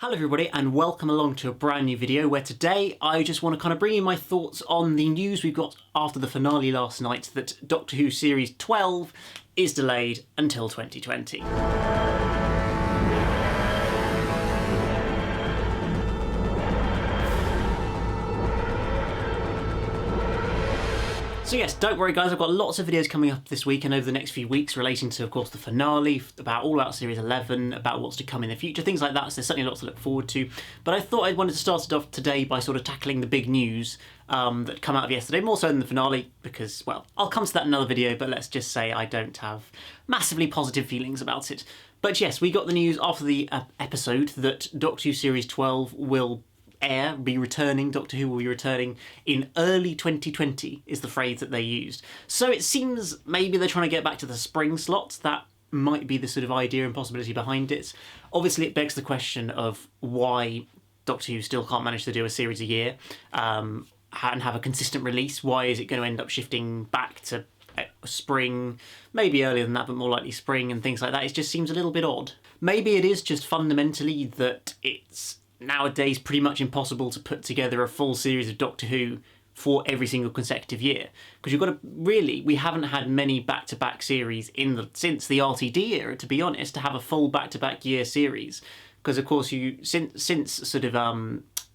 Hello everybody and welcome along to a brand new video where today I just want to kind of bring you my thoughts on the news we've got after the finale last night that Doctor Who Series 12 is delayed until 2020. So yes, don't worry guys, I've got lots of videos coming up this week and over the next few weeks relating to, of course, the finale, all about Series 11, about what's to come in the future, things like that, so there's certainly lots to look forward to. But I thought I wanted to start it off today by sort of tackling the big news that come out of yesterday, more so than the finale, because, well, I'll come to that in another video, but let's just say I don't have massively positive feelings about it. But yes, we got the news after the episode that Doctor Who Series 12 will be returning, Doctor Who will be returning in early 2020 is the phrase that they used. So it seems maybe they're trying to get back to the spring slot. That might be the sort of idea and possibility behind it. Obviously it begs the question of why Doctor Who still can't manage to do a series a year and have a consistent release. Why is it going to end up shifting back to spring, maybe earlier than that, but more likely spring and things like that? It just seems a little bit odd. Maybe it is just fundamentally that it's nowadays pretty much impossible to put together a full series of Doctor Who for every single consecutive year, because you've got to we haven't had many back-to-back series since the RTD era, to be honest, to have a full back-to-back year series, because of course since sort of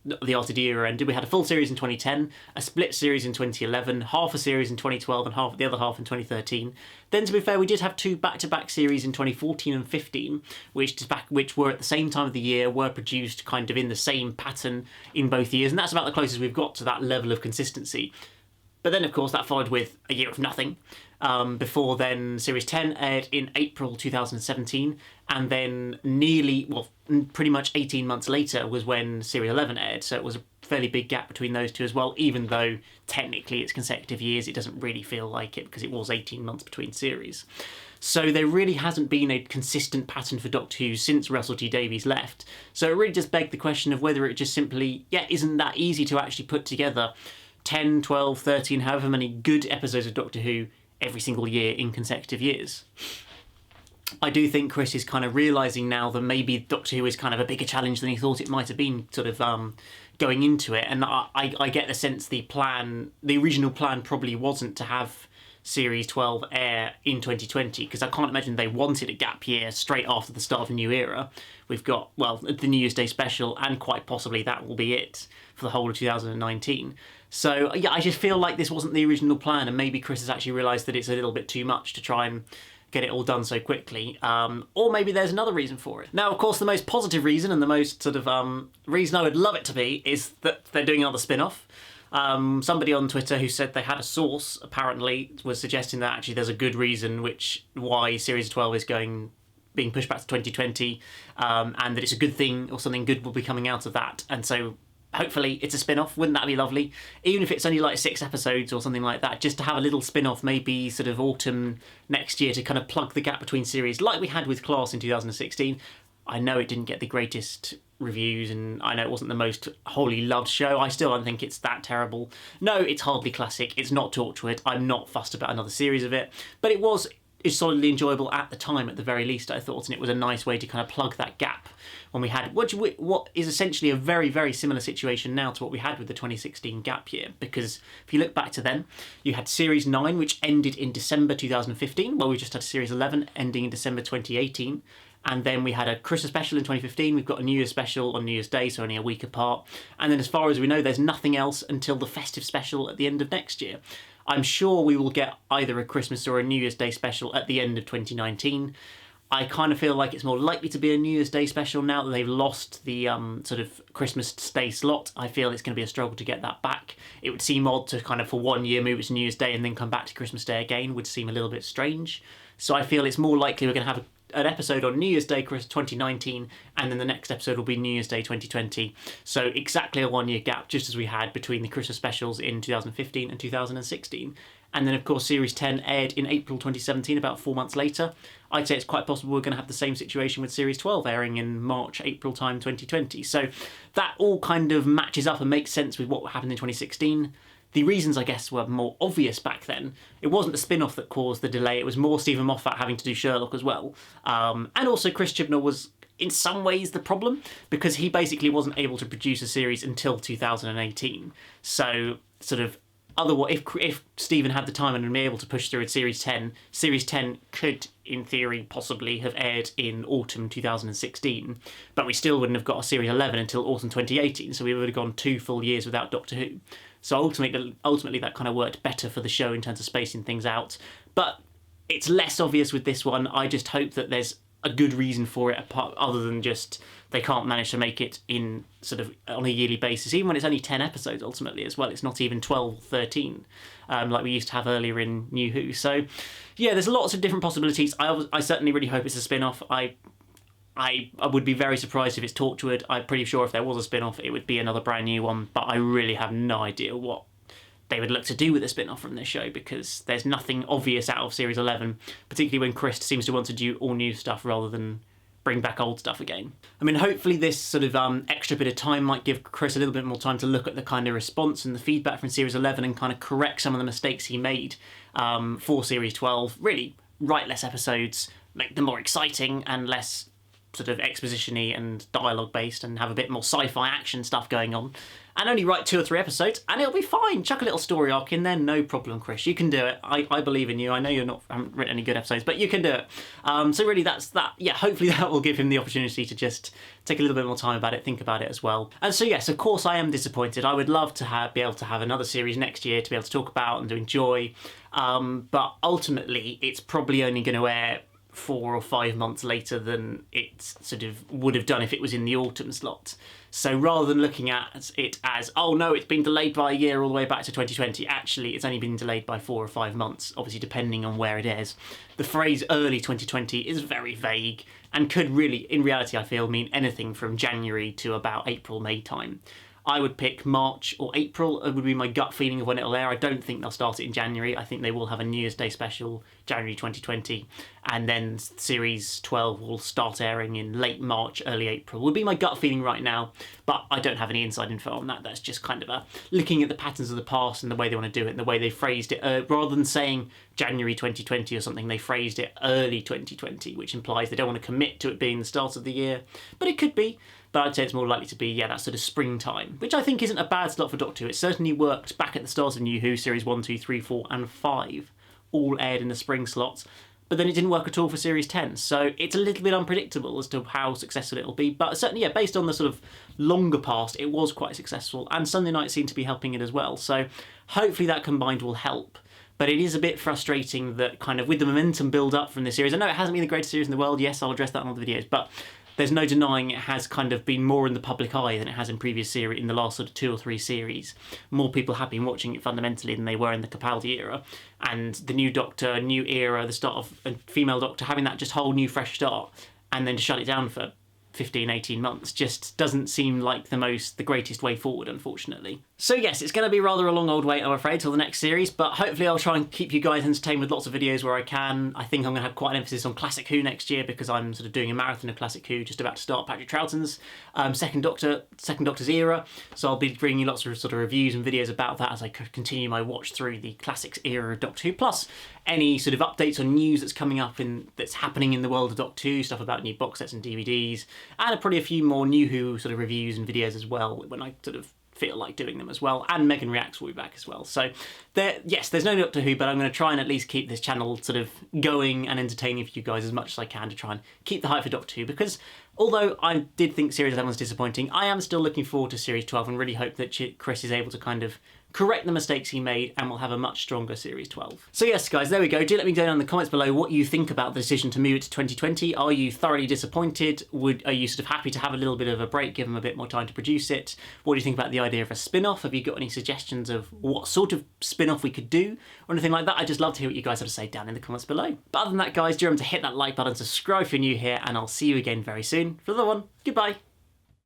the RTD era ended, we had a full series in 2010, a split series in 2011, half a series in 2012 and the other half in 2013. Then, to be fair, we did have two back-to-back series in 2014 and 15, which were at the same time of the year, were produced kind of in the same pattern in both years, and that's about the closest we've got to that level of consistency. But then, of course, that followed with a year of nothing. Before then, Series 10 aired in April 2017, and then pretty much 18 months later was when Series 11 aired, so it was a fairly big gap between those two as well, even though technically it's consecutive years. It doesn't really feel like it because it was 18 months between series. So there really hasn't been a consistent pattern for Doctor Who since Russell T Davies left. So it really just begged the question of whether it just simply, isn't that easy to actually put together 10, 12, 13, however many good episodes of Doctor Who every single year in consecutive years. I do think Chris is kind of realising now that maybe Doctor Who is kind of a bigger challenge than he thought it might have been, sort of going into it. And I get the sense the original plan probably wasn't to have Series 12 air in 2020, because I can't imagine they wanted a gap year straight after the start of a new era. We've got, the New Year's Day special, and quite possibly that will be it for the whole of 2019. So yeah, I just feel like this wasn't the original plan, and maybe Chris has actually realised that it's a little bit too much to try and get it all done so quickly, or maybe there's another reason for it. Now, of course, the most positive reason and the most sort of reason I would love it to be is that they're doing another spin-off. Somebody on Twitter who said they had a source apparently was suggesting that actually there's a good reason why Series 12 is being pushed back to 2020, and that it's a good thing, or something good will be coming out of that. And so hopefully it's a spin-off. Wouldn't that be lovely? Even if it's only like 6 episodes or something like that, just to have a little spin-off, maybe sort of autumn next year, to kind of plug the gap between series, like we had with Class in 2016. I know it didn't get the greatest reviews, and I know it wasn't the most wholly loved show. I still don't think it's that terrible. No, it's hardly classic. It's not Torchwood. I'm not fussed about another series of it. But it's solidly enjoyable at the time, at the very least, I thought, and it was a nice way to kind of plug that gap when we had what is essentially a very, very similar situation now to what we had with the 2016 gap year. Because if you look back to then, you had Series 9, which ended in December 2015. Well, we just had Series 11 ending in December 2018. And then we had a Christmas special in 2015. We've got a New Year's special on New Year's Day, so only a week apart. And then as far as we know, there's nothing else until the festive special at the end of next year. I'm sure we will get either a Christmas or a New Year's Day special at the end of 2019. I kind of feel like it's more likely to be a New Year's Day special now that they've lost the sort of Christmas Day slot. I feel it's going to be a struggle to get that back. It would seem odd to kind of for 1 year move it to New Year's Day and then come back to Christmas Day again. Would seem a little bit strange. So I feel it's more likely we're going to have an episode on New Year's Day 2019, and then the next episode will be New Year's Day 2020. So exactly a 1 year gap, just as we had between the Christmas specials in 2015 and 2016. And then, of course, Series 10 aired in April 2017, about 4 months later. I'd say it's quite possible we're going to have the same situation with Series 12 airing in March, April time 2020. So that all kind of matches up and makes sense with what happened in 2016. The reasons, I guess, were more obvious back then. It wasn't the spin-off that caused the delay, it was more Stephen Moffat having to do Sherlock as well. And also Chris Chibnall was in some ways the problem, because he basically wasn't able to produce a series until 2018. So sort of otherwise, if Stephen had the time and been able to push through at Series 10, Series 10 could, in theory, possibly have aired in autumn 2016, but we still wouldn't have got a Series 11 until autumn 2018, so we would have gone 2 full years without Doctor Who. So ultimately that kind of worked better for the show in terms of spacing things out. But it's less obvious with this one. I just hope that there's a good reason for it, apart other than just they can't manage to make it in sort of on a yearly basis, even when it's only 10 episodes ultimately as well. It's not even 12, 13 like we used to have earlier in New Who. So yeah, there's lots of different possibilities. I certainly really hope it's a spin-off. I would be very surprised if it's Torchwood. I'm pretty sure if there was a spin-off, it would be another brand new one, but I really have no idea what they would look to do with a spin-off from this show, because there's nothing obvious out of Series 11, particularly when Chris seems to want to do all new stuff rather than bring back old stuff again. I mean, hopefully this sort of extra bit of time might give Chris a little bit more time to look at the kind of response and the feedback from Series 11 and kind of correct some of the mistakes he made for Series 12. Really write less episodes, make them more exciting and less sort of exposition-y and dialogue based, and have a bit more sci-fi action stuff going on, and only write 2 or 3 episodes and it'll be fine. Chuck a little story arc in there, no problem, Chris. You can do it. I believe in you. I know haven't written any good episodes, but you can do it. So really that's that. Yeah, hopefully that will give him the opportunity to just take a little bit more time about it, think about it as well. And so yes, of course I am disappointed. I would love to be able to have another series next year to be able to talk about and to enjoy, but ultimately it's probably only going to air 4 or 5 months later than it sort of would have done if it was in the autumn slot. So rather than looking at it as, oh no, it's been delayed by a year all the way back to 2020, actually it's only been delayed by 4 or 5 months, obviously depending on where it is. The phrase early 2020 is very vague and could really, in reality I feel, mean anything from January to about April, May time. I would pick March or April. It would be my gut feeling of when it'll air. I don't think they'll start it in January. I think they will have a New Year's Day special, January 2020, and then Series 12 will start airing in late March, early April. Would be my gut feeling right now, but I don't have any inside info on that. That's just kind of looking at the patterns of the past and the way they want to do it and the way they phrased it. Rather than saying January 2020 or something, they phrased it early 2020, which implies they don't want to commit to it being the start of the year, but it could be. But I'd say it's more likely to be, yeah, that sort of springtime, which I think isn't a bad slot for Doctor Who. It certainly worked back at the start of New Who, Series 1, 2, 3, 4 and 5, all aired in the spring slots, but then it didn't work at all for Series 10, so it's a little bit unpredictable as to how successful it'll be, but certainly, yeah, based on the sort of longer past, it was quite successful, and Sunday night seemed to be helping it as well, so hopefully that combined will help. But it is a bit frustrating that kind of with the momentum build up from this series, I know it hasn't been the greatest series in the world, yes, I'll address that in all the videos, but there's no denying it has kind of been more in the public eye than it has in previous series, in the last sort of 2 or 3 series. More people have been watching it fundamentally than they were in the Capaldi era. And the new Doctor, new era, the start of a female Doctor, having that just whole new fresh start, and then to shut it down for 15, 18 months just doesn't seem like the greatest way forward, unfortunately. So yes, it's going to be rather a long old wait, I'm afraid, till the next series, but hopefully I'll try and keep you guys entertained with lots of videos where I can. I think I'm going to have quite an emphasis on Classic Who next year, because I'm sort of doing a marathon of Classic Who, just about to start Patrick Troughton's second Doctor's era, so I'll be bringing you lots of sort of reviews and videos about that as I continue my watch through the Classics era of Doctor Who, plus any sort of updates or news that's coming up that's happening in the world of Doctor Who, stuff about new box sets and DVDs, and probably a few more New Who sort of reviews and videos as well when I sort of feel like doing them as well, and Megan Reacts will be back as well. So yes, there's no Doctor Who, but I'm going to try and at least keep this channel sort of going and entertaining for you guys as much as I can to try and keep the hype for Doctor Who, because although I did think Series 11 was disappointing, I am still looking forward to Series 12 and really hope that Chris is able to kind of correct the mistakes he made and we'll have a much stronger Series 12. So yes guys, there we go. Do let me know in the comments below what you think about the decision to move it to 2020. Are you thoroughly disappointed? Are you sort of happy to have a little bit of a break, give them a bit more time to produce it? What do you think about the idea of a spin-off? Have you got any suggestions of what sort of spin-off we could do or anything like that? I'd just love to hear what you guys have to say down in the comments below. But other than that guys, do remember to hit that like button, subscribe if you're new here, and I'll see you again very soon for another one. Goodbye.